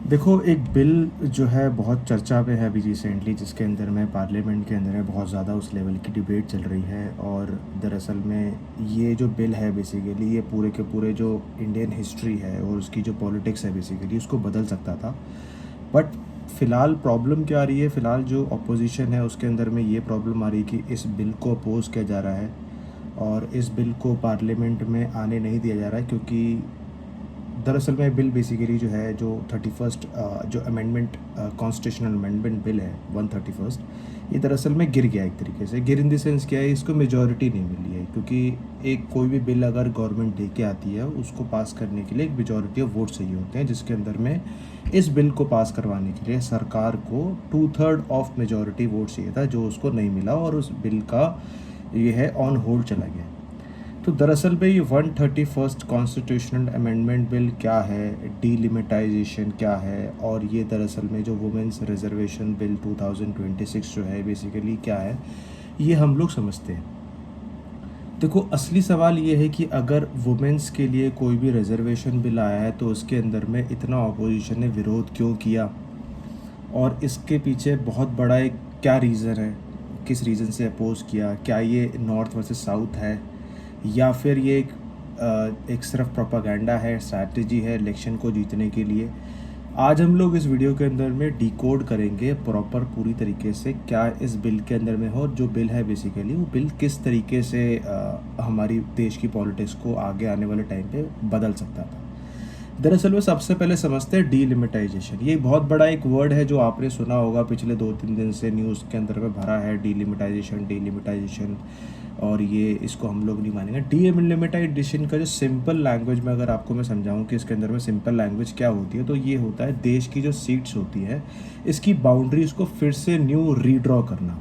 देखो, एक बिल जो है बहुत चर्चा में है अभी रिसेंटली, जिसके अंदर में पार्लियामेंट के अंदर में बहुत ज़्यादा उस लेवल की डिबेट चल रही है। और दरअसल में ये जो बिल है बेसिकली ये पूरे के पूरे जो इंडियन हिस्ट्री है और उसकी जो पॉलिटिक्स है बेसिकली उसको बदल सकता था। बट फ़िलहाल प्रॉब्लम क्या आ रही है, फ़िलहाल जो अपोजिशन है उसके अंदर में ये प्रॉब्लम आ रही है कि इस बिल को अपोज़ किया जा रहा है और इस बिल को पार्लियामेंट में आने नहीं दिया जा रहा है, क्योंकि दरअसल में बिल बेसिकली जो है जो 31st जो अमेंडमेंट कॉन्स्टिट्यूशनल अमेंडमेंट बिल है 131st, ये दरअसल में गिर गया। एक तरीके से गिर इन द सेंस क्या है, इसको मेजॉरिटी नहीं मिली है, क्योंकि एक कोई भी बिल अगर गवर्नमेंट लेके आती है उसको पास करने के लिए एक मेजॉरिटी ऑफ वोट चाहिए होते हैं, जिसके अंदर में इस बिल को पास करवाने के लिए सरकार को 2/3 ऑफ मेजॉरिटी वोट चाहिए था, जो उसको नहीं मिला और उस बिल का ये है ऑन होल्ड चला गया। तो दरअसल में ये 131st कॉन्स्टिट्यूशनल अमेंडमेंट बिल क्या है, डीलिमिटाइजेशन क्या है, और ये दरअसल में जो वुमेंस रिजर्वेशन बिल 2026 जो है बेसिकली क्या है, ये हम लोग समझते हैं। देखो, असली सवाल ये है कि अगर वुमेंस के लिए कोई भी रिजर्वेशन बिल आया है तो उसके अंदर में इतना अपोजिशन ने विरोध क्यों किया, और इसके पीछे बहुत बड़ा एक क्या रीज़न है, किस रीज़न से अपोज़ किया। क्या ये नॉर्थ वर्सेस साउथ है, या फिर ये एक सिर्फ प्रोपागेंडा है, स्ट्रैटेजी है इलेक्शन को जीतने के लिए। आज हम लोग इस वीडियो के अंदर में डिकोड करेंगे प्रॉपर पूरी तरीके से क्या इस बिल के अंदर में हो। जो बिल है बेसिकली वो बिल किस तरीके से हमारी देश की पॉलिटिक्स को आगे आने वाले टाइम पे बदल सकता था। दरअसल में सबसे पहले समझते हैं डीलिमिटाइजेशन। ये बहुत बड़ा एक वर्ड है जो आपने सुना होगा, पिछले 2-3 दिन से न्यूज़ के अंदर में भरा है डीलिमिटाइजेशन डीलिमिटाइजेशन। और ये इसको हम लोग नहीं मानेंगे। डीलिमिटाइजेशन का जो सिंपल लैंग्वेज में अगर आपको मैं समझाऊं कि इसके अंदर में सिंपल लैंग्वेज क्या होती है, तो ये होता है देश की जो सीट्स होती है इसकी बाउंड्रीज को फिर से न्यू रीड्रॉ करना।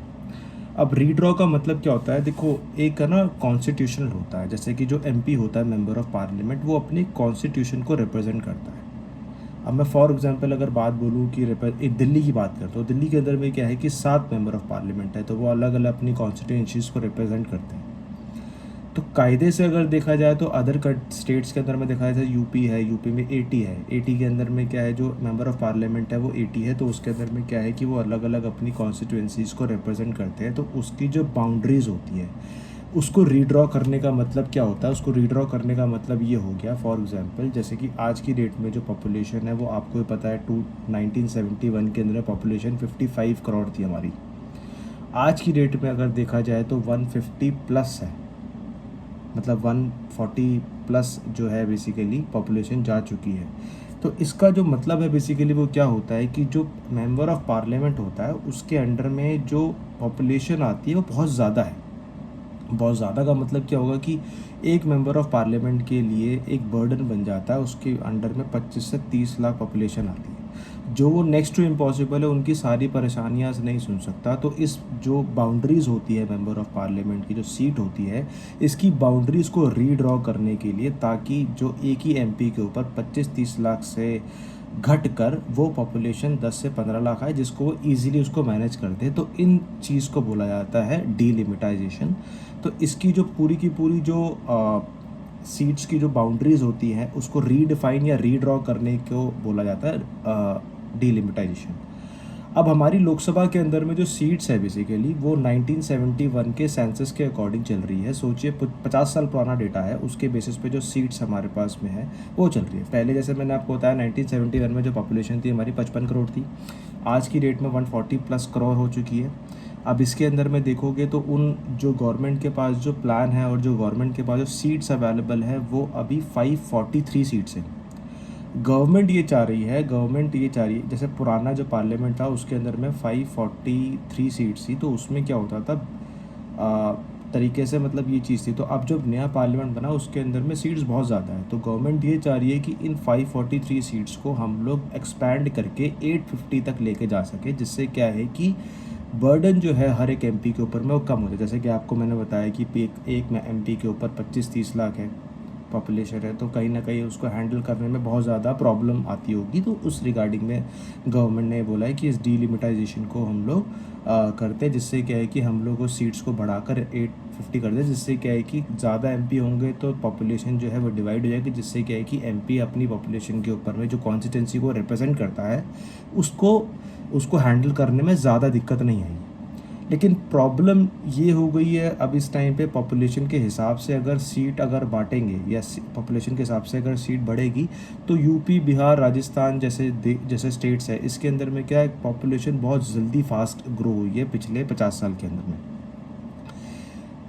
अब रीड्रॉ का मतलब क्या होता है, देखो एक है ना कॉन्स्टिट्यूशनल होता है, जैसे कि जो एमपी होता है मेंबर ऑफ पार्लियामेंट, वो अपने कॉन्स्टिट्यूशन को रिप्रेजेंट करता है। अब मैं फॉर एग्जांपल अगर बात बोलूँ कि एक दिल्ली की बात करता हूँ, दिल्ली के अंदर में क्या है कि 7 मेंबर ऑफ पार्लियामेंट है, तो वो अलग अलग अपनी कॉन्स्टिट्यूंसीज को रिप्रेजेंट करते हैं। तो कायदे से अगर देखा जाए तो अदर स्टेट्स के अंदर में देखा जाए, यूपी है, यूपी में 80 है, 80 के अंदर में क्या है जो मेंबर ऑफ पार्लियामेंट है वो 80 है, तो उसके अंदर में क्या है कि वो अलग अलग अपनी कॉन्स्टिट्यूंसीज को रिप्रेजेंट करते हैं। तो उसकी जो बाउंड्रीज होती है उसको रीड्रॉ करने का मतलब क्या होता है, उसको रीड्रॉ करने का मतलब ये हो गया फॉर एग्जांपल, जैसे कि आज की डेट में जो पॉपुलेशन है वो आपको पता है 1971 के अंदर पॉपुलेशन 55 करोड़ थी हमारी। आज की डेट में अगर देखा जाए तो 150 प्लस है, मतलब 140 प्लस जो है बेसिकली पॉपुलेशन जा चुकी है। तो इसका जो मतलब है बेसिकली वो क्या होता है कि जो मेंबर ऑफ पार्लियामेंट होता है उसके अंडर में जो पॉपुलेशन आती है वो बहुत ज़्यादा है। बहुत ज़्यादा का मतलब क्या होगा कि एक मेंबर ऑफ पार्लियामेंट के लिए एक बर्डन बन जाता है, उसके अंडर में 25 से 30 लाख पॉपुलेशन आती है, जो वो नेक्स्ट टू इम्पॉसिबल है, उनकी सारी परेशानियां नहीं सुन सकता। तो इस जो बाउंड्रीज़ होती है मेंबर ऑफ पार्लियामेंट की जो सीट होती है, इसकी बाउंड्रीज़ को रीड्रॉ करने के लिए, ताकि जो एक ही एमपी के ऊपर 25-30 लाख से घट कर वो पॉपुलेशन 10 से 15 लाख आए, जिसको वो ईजिली उसको मैनेज करते हैं। तो इन चीज़ को बोला जाता है डीलिमिटाइजेशन। तो इसकी जो पूरी की पूरी जो सीट्स की जो बाउंड्रीज होती हैं उसको रीडिफाइन या रीड्रॉ करने को बोला जाता है डीलिमिटाइजेशन। अब हमारी लोकसभा के अंदर में जो सीट्स है बेसिकली वो 1971 के सेंसस के अकॉर्डिंग चल रही है। सोचिए 50 साल पुराना डेटा है, उसके बेसिस पे जो सीट्स हमारे पास में है वो चल रही है। पहले जैसे मैंने आपको बताया 1971 में जो पॉपुलेशन थी हमारी 55 करोड़ थी, आज की डेट में 140 प्लस करोड़ हो चुकी है। अब इसके अंदर में देखोगे तो उन जो गवर्नमेंट के पास जो प्लान है और जो गवर्नमेंट के पास जो सीट्स अवेलेबल है वो अभी 543 सीट्स हैं। गवर्नमेंट ये चाह रही है, जैसे पुराना जो पार्लियामेंट था उसके अंदर में 543 सीट्स थी, तो उसमें क्या होता था तरीके से, मतलब ये चीज़ थी। तो अब जब नया पार्लियामेंट बना उसके अंदर में सीट्स बहुत ज़्यादा है, तो गवर्नमेंट ये चाह रही है कि इन 543 सीट्स को हम लोग एक्सपैंड करके 850 तक लेके जा सके, जिससे क्या है कि बर्डन जो है हर एक एमपी के ऊपर में वो कम हो जाए। जैसे कि आपको मैंने बताया कि एक एमपी के ऊपर 25-30 लाख है, पॉपुलेशन है, तो कहीं ना कहीं उसको हैंडल करने में बहुत ज़्यादा प्रॉब्लम आती होगी। तो उस रिगार्डिंग में गवर्नमेंट ने बोला है कि इस डीलिमिटाइजेशन को हम लोग करते हैं, जिससे क्या है कि हम लोग उस सीट्स को बढ़ाकर 850 कर दें, जिससे क्या है कि ज़्यादा एमपी होंगे तो पॉपुलेशन जो है वो डिवाइड हो जाएगी, जिससे क्या है कि एमपी अपनी पॉपुलेशन के ऊपर में जो कॉन्स्टिट्यूंसी को रिप्रेजेंट करता है उसको उसको हैंडल करने में ज़्यादा दिक्कत नहीं आएगी। लेकिन प्रॉब्लम ये हो गई है अब इस टाइम पे, पॉपुलेशन के हिसाब से अगर सीट अगर बांटेंगे या पॉपुलेशन के हिसाब से अगर सीट बढ़ेगी तो यूपी, बिहार, राजस्थान जैसे स्टेट्स है, इसके अंदर में क्या है, पॉपुलेशन बहुत जल्दी फास्ट ग्रो हुई है पिछले 50 साल के अंदर में।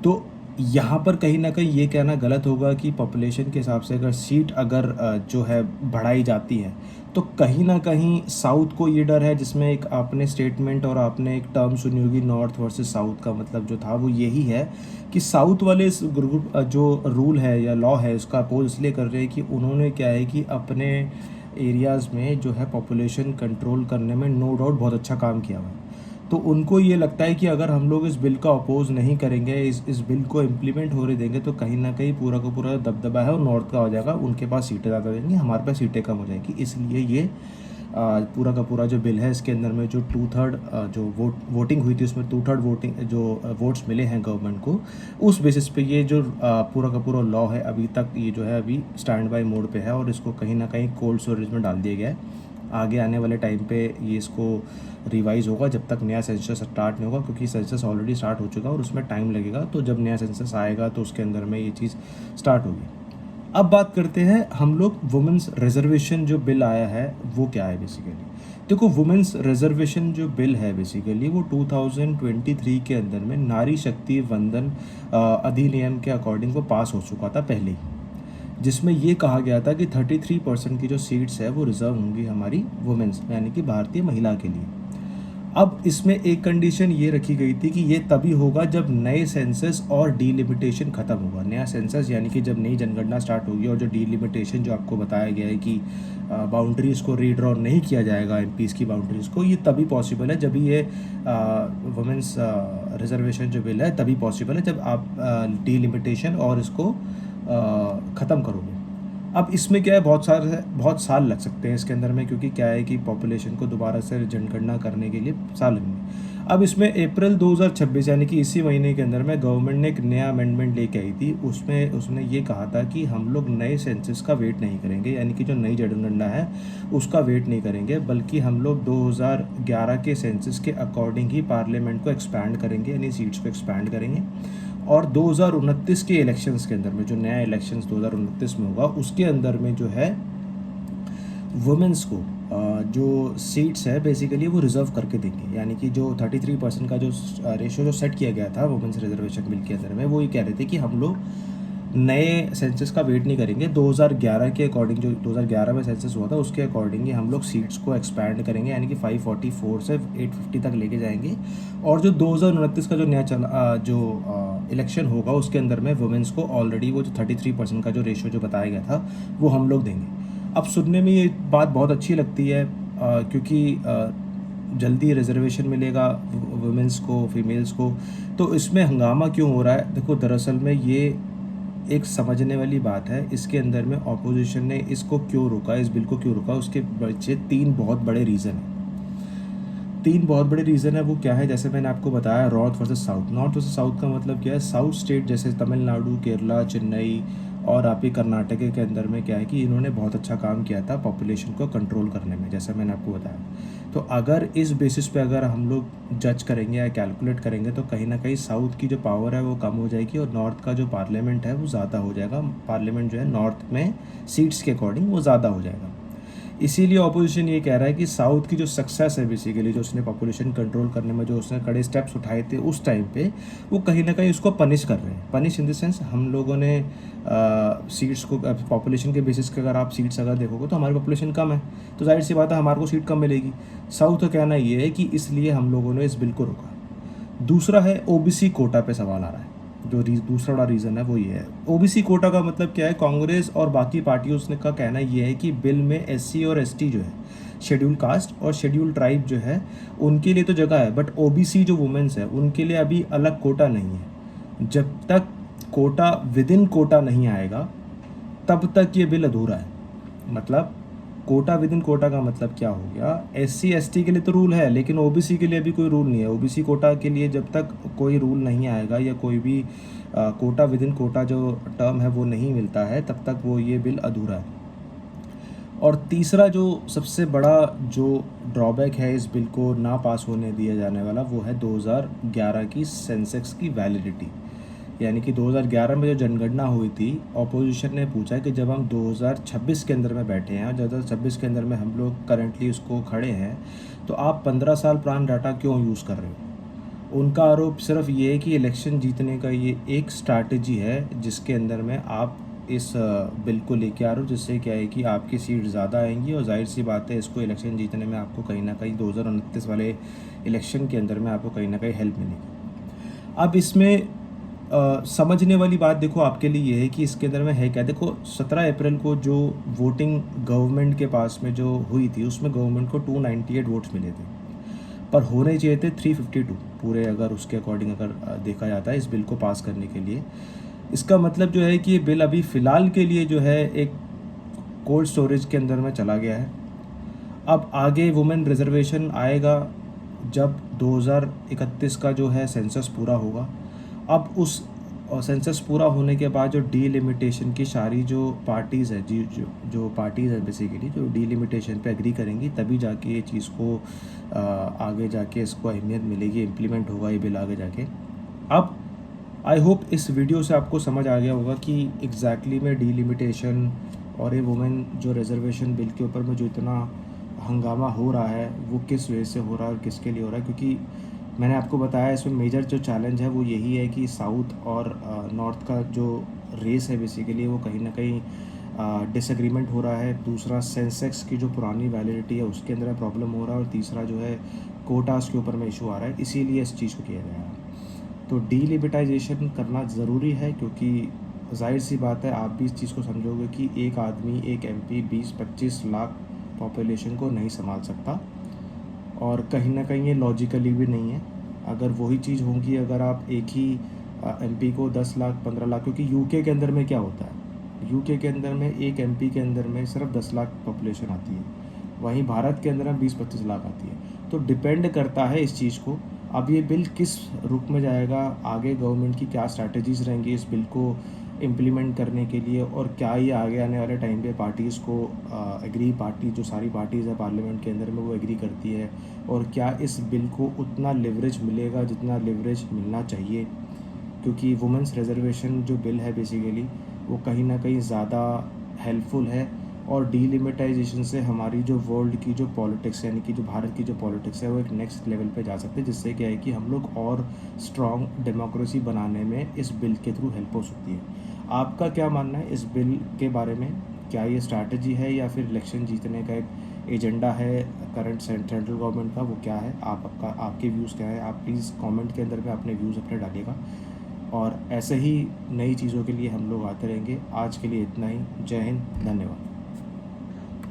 तो यहाँ पर कहीं ना कहीं ये कहना गलत होगा कि पॉपुलेशन के हिसाब से अगर सीट अगर जो है बढ़ाई जाती है, तो कहीं ना कहीं साउथ को ये डर है, जिसमें एक आपने स्टेटमेंट और आपने एक टर्म सुनी होगी नॉर्थ वर्सेस साउथ का, मतलब जो था वो यही है कि साउथ वाले इस ग्रुप जो रूल है या लॉ है उसका अपोज इसलिए कर रहे हैं कि उन्होंने क्या है कि अपने एरियाज़ में जो है पॉपुलेशन कंट्रोल करने में नो डाउट बहुत अच्छा काम किया हुआ है। तो उनको ये लगता है कि अगर हम लोग इस बिल का अपोज़ नहीं करेंगे, इस बिल को इम्प्लीमेंट होने देंगे, तो कहीं ना कहीं पूरा का पूरा दबदबा है वो नॉर्थ का हो जाएगा, उनके पास सीटें ज़्यादा देंगी, हमारे पास सीटें कम हो जाएगी। इसलिए ये पूरा का पूरा जो बिल है इसके अंदर में जो 2/3 जो वोटिंग हुई थी उसमें 2/3 वोटिंग जो वोट्स मिले हैं गवर्नमेंट को, उस बेसिस पे ये जो पूरा का पूरा लॉ है अभी तक ये जो है अभी स्टैंड बाय मोड पे है, और इसको कहीं ना कहीं कोल्ड स्टोरेज में डाल दिया गया है। आगे आने वाले टाइम पे ये इसको रिवाइज़ होगा जब तक नया सेंसस स्टार्ट नहीं होगा, क्योंकि सेंसस ऑलरेडी स्टार्ट हो चुका है और उसमें टाइम लगेगा। तो जब नया सेंसस आएगा तो उसके अंदर में ये चीज़ स्टार्ट होगी। अब बात करते हैं हम लोग वुमेंस रिजर्वेशन जो बिल आया है वो क्या है बेसिकली। देखो, वुमेंस रिजर्वेशन जो बिल है बेसिकली वो 2023 के अंदर में नारी शक्ति वंदन अधिनियम के अकॉर्डिंग वो पास हो चुका था पहले ही, जिसमें ये कहा गया था कि 33% की जो सीट्स है वो रिजर्व होंगी हमारी वुमेंस यानी कि भारतीय महिला के लिए। अब इसमें एक कंडीशन ये रखी गई थी कि ये तभी होगा जब नए सेंसस और डीलिमिटेशन ख़त्म होगा। नया सेंसस यानी कि जब नई जनगणना स्टार्ट होगी, और जो डीलिमिटेशन जो आपको बताया गया है कि बाउंड्रीज़ को रीड्रॉ नहीं किया जाएगा एमपीज़ की बाउंड्रीज़ को, ये तभी पॉसिबल है जब ये वुमेंस रिजर्वेशन जो बिल है तभी पॉसिबल है जब आप डीलिमिटेशन और इसको ख़त्म करोगे। अब इसमें क्या है, बहुत साल लग सकते हैं इसके अंदर में, क्योंकि क्या है कि पॉपुलेशन को दोबारा से जनगणना करने के लिए साल लगेंगे। अब इसमें अप्रैल 2026 यानी कि इसी महीने के अंदर में गवर्नमेंट ने एक नया अमेंडमेंट लेके आई थी। उसमें उसने ये कहा था कि हम लोग नए सेंसस का वेट नहीं करेंगे, यानी कि जो नई जनगणना है उसका वेट नहीं करेंगे, बल्कि हम लोग 2011 के सेंसस के अकॉर्डिंग ही पार्लियामेंट को एक्सपैंड करेंगे, यानी सीट्स को एक्सपैंड करेंगे। और 2029 के इलेक्शंस के अंदर में, जो नया इलेक्शंस 2029 में होगा, उसके अंदर में जो है वुमेंस को जो सीट्स है बेसिकली वो रिज़र्व करके देंगे। यानी कि जो 33% का जो रेशो जो सेट किया गया था वुमेंस रिजर्वेशन बिल के अंदर में, वो ये कह रहे थे कि हम लोग नए सेंसस का वेट नहीं करेंगे, 2011 के अकॉर्डिंग, जो 2011 में सेंसस हुआ था उसके अकॉर्डिंग ही हम लोग सीट्स को एक्सपैंड करेंगे, यानी कि 544 से 850 तक लेके जाएंगे। और जो 2029 का जो नया इलेक्शन होगा उसके अंदर में वुमेंस को ऑलरेडी वो जो 33% का जो रेशो जो बताया गया था वो हम लोग देंगे। अब सुनने में ये बात बहुत अच्छी लगती है क्योंकि जल्दी रिजर्वेशन मिलेगा वुमेंस को, फीमेल्स को, तो इसमें हंगामा क्यों हो रहा है? देखो, दरअसल में ये एक समझने वाली बात है। इसके अंदर में ऑपोजिशन ने इसको क्यों रोका, इस बिल को क्यों रोका, उसके पीछे तीन बहुत बड़े रीज़न है। वो क्या है, जैसे मैंने आपको बताया, नॉर्थ वर्सेस साउथ का मतलब क्या है, साउथ स्टेट जैसे तमिलनाडु, केरला, चेन्नई और आप ही कर्नाटक के अंदर में क्या है कि इन्होंने बहुत अच्छा काम किया था पॉपुलेशन को कंट्रोल करने में, जैसे मैंने आपको बताया। तो अगर इस बेसिस पे अगर हम लोग जज करेंगे या कैलकुलेट करेंगे तो कहीं ना कहीं साउथ की जो पावर है वो कम हो जाएगी और नॉर्थ का जो पार्लियामेंट है वो ज़्यादा हो जाएगा। पार्लियामेंट जो है नॉर्थ में सीट्स के अकॉर्डिंग वो ज़्यादा हो जाएगा। इसीलिए ऑपोजिशन ये कह रहा है कि साउथ की जो सक्सेस है बेसिकली, जो उसने पॉपुलेशन कंट्रोल करने में जो उसने कड़े स्टेप्स उठाए थे उस टाइम पे, वो कहीं ना कहीं उसको पनिश कर रहे हैं। पनिश इन द सेंस, हम लोगों ने सीट्स को पॉपुलेशन के बेसिस पे अगर आप सीट्स अगर देखोगे तो हमारी पॉपुलेशन कम है, तो जाहिर सी बात है हमारे को सीट कम मिलेगी। साउथ का कहना ये है कि इसलिए हम लोगों ने इस बिल को रोका। दूसरा है ओबीसी कोटा पे सवाल आ रहा है। जो दूसरा बड़ा रीज़न है वो ये है। ओबीसी कोटा का मतलब क्या है, कांग्रेस और बाकी पार्टियों का कहना ये है कि बिल में एससी और एसटी जो है, शेड्यूल कास्ट और शेड्यूल ट्राइब जो है, उनके लिए तो जगह है, बट ओबीसी जो वुमेन्स है उनके लिए अभी अलग कोटा नहीं है। जब तक कोटा विद इन कोटा नहीं आएगा तब तक ये बिल अधूरा है। मतलब कोटा विद इन कोटा का मतलब क्या हो गया, एससी एसटी के लिए तो रूल है लेकिन ओबीसी के लिए अभी कोई रूल नहीं है। ओबीसी कोटा के लिए जब तक कोई रूल नहीं आएगा या कोई भी कोटा विद इन कोटा जो टर्म है वो नहीं मिलता है, तब तक वो ये बिल अधूरा है। और तीसरा जो सबसे बड़ा जो ड्रॉबैक है इस बिल को ना पास होने दिया जाने वाला, वो है 2011 की सेंसेक्स की वैलिडिटी। यानी कि 2011 में जो जनगणना हुई थी, ऑपोजिशन ने पूछा कि जब हम 2026 के अंदर में बैठे हैं और 2026 के अंदर में हम लोग करंटली उसको खड़े हैं, तो आप 15 साल पुराना डाटा क्यों यूज़ कर रहे हो। उनका आरोप सिर्फ ये है कि इलेक्शन जीतने का ये एक स्ट्रैटेजी है जिसके अंदर में आप इस बिल को लेके आ रहे हो, जिससे क्या है कि आपकी सीट ज़्यादा आएंगी और जाहिर सी बात है इसको इलेक्शन जीतने में आपको कहीं ना कहीं 2029 वाले इलेक्शन के अंदर में आपको कहीं ना कहीं हेल्प मिलेगी। अब इसमें समझने वाली बात देखो आपके लिए ये है कि इसके अंदर में है क्या। देखो 17 अप्रैल को जो वोटिंग गवर्नमेंट के पास में जो हुई थी उसमें गवर्नमेंट को 298 वोट्स मिले थे, पर होने चाहिए थे 352 पूरे, अगर उसके अकॉर्डिंग अगर देखा जाता है इस बिल को पास करने के लिए। इसका मतलब जो है कि ये बिल अभी फ़िलहाल के लिए जो है एक कोल्ड स्टोरेज के अंदर में चला गया है। अब आगे वुमेन रिजर्वेशन आएगा जब 2031 का जो है सेंसस पूरा होगा। अब उस सेंसस पूरा होने के बाद जो डीलिमिटेशन की सारी जो पार्टीज़ है जी जो पार्टीज़ है बेसिकली जो डीलिमिटेशन पे एग्री करेंगी, तभी जाके ये चीज़ को आगे जाके इसको अहमियत मिलेगी, इम्प्लीमेंट होगा ये बिल आगे जाके। अब आई होप इस वीडियो से आपको समझ आ गया होगा कि एग्जैक्टली में डीलिमिटेशन और ये वुमेन जो रिजर्वेशन बिल के ऊपर में जो इतना हंगामा हो रहा है वो किस वजह से हो रहा है और किसके लिए हो रहा है। क्योंकि मैंने आपको बताया इसमें मेजर जो चैलेंज है वो यही है कि साउथ और नॉर्थ का जो रेस है बेसिकली वो कहीं ना कहीं डिसएग्रीमेंट हो रहा है। दूसरा सेंसेक्स की जो पुरानी वैलिडिटी है उसके अंदर प्रॉब्लम हो रहा है, और तीसरा जो है कोटास के ऊपर में इशू आ रहा है, इसीलिए इस चीज़ को किया गया है। तो डीलिमिटाइजेशन करना ज़रूरी है, क्योंकि जाहिर सी बात है आप भी इस चीज़ को समझोगे कि एक आदमी एक एमपी 20-25 लाख पॉपुलेशन को नहीं संभाल सकता, और कहीं ना कहीं ये लॉजिकली भी नहीं है। अगर वही चीज़ होगी अगर आप एक ही एमपी को 10 लाख 15 लाख, क्योंकि यूके के अंदर में क्या होता है, यूके के अंदर में एक एमपी के अंदर में सिर्फ 10 लाख पॉपुलेशन आती है, वहीं भारत के अंदर में 20-25 लाख आती है। तो डिपेंड करता है इस चीज़ को। अब ये बिल किस रुख में जाएगा, आगे गवर्नमेंट की क्या स्ट्रैटेजीज़ रहेंगी इस बिल को इम्प्लीमेंट करने के लिए, और क्या ये आगे आने वाले टाइम पे पार्टीज़ को एग्री पार्टी जो सारी पार्टीज़ है पार्लियामेंट के अंदर में वो एग्री करती है, और क्या इस बिल को उतना लिवरेज मिलेगा जितना लिवरेज मिलना चाहिए। क्योंकि वुमेंस रिजर्वेशन जो बिल है बेसिकली वो कहीं ना कहीं ज़्यादा हेल्पफुल है, और डीलिमिटाइजेशन से हमारी जो वर्ल्ड की जो पॉलिटिक्स यानी कि जो भारत की जो पॉलिटिक्स है वो एक नेक्स्ट लेवल पे जा सकते हैं, जिससे क्या है कि हम लोग और स्ट्रॉन्ग डेमोक्रेसी बनाने में इस बिल के थ्रू हेल्प हो सकती है। आपका क्या मानना है इस बिल के बारे में, क्या ये स्ट्रैटेजी है या फिर इलेक्शन जीतने का एक एजेंडा है करंट सेंट्रल गवर्नमेंट का, वो क्या है, आपके व्यूज़ क्या है, आप प्लीज़ कमेंट के अंदर में अपने व्यूज़ अपने डालिएगा। और ऐसे ही नई चीज़ों के लिए हम लोग आते रहेंगे। आज के लिए इतना ही। जय हिंद, धन्यवाद।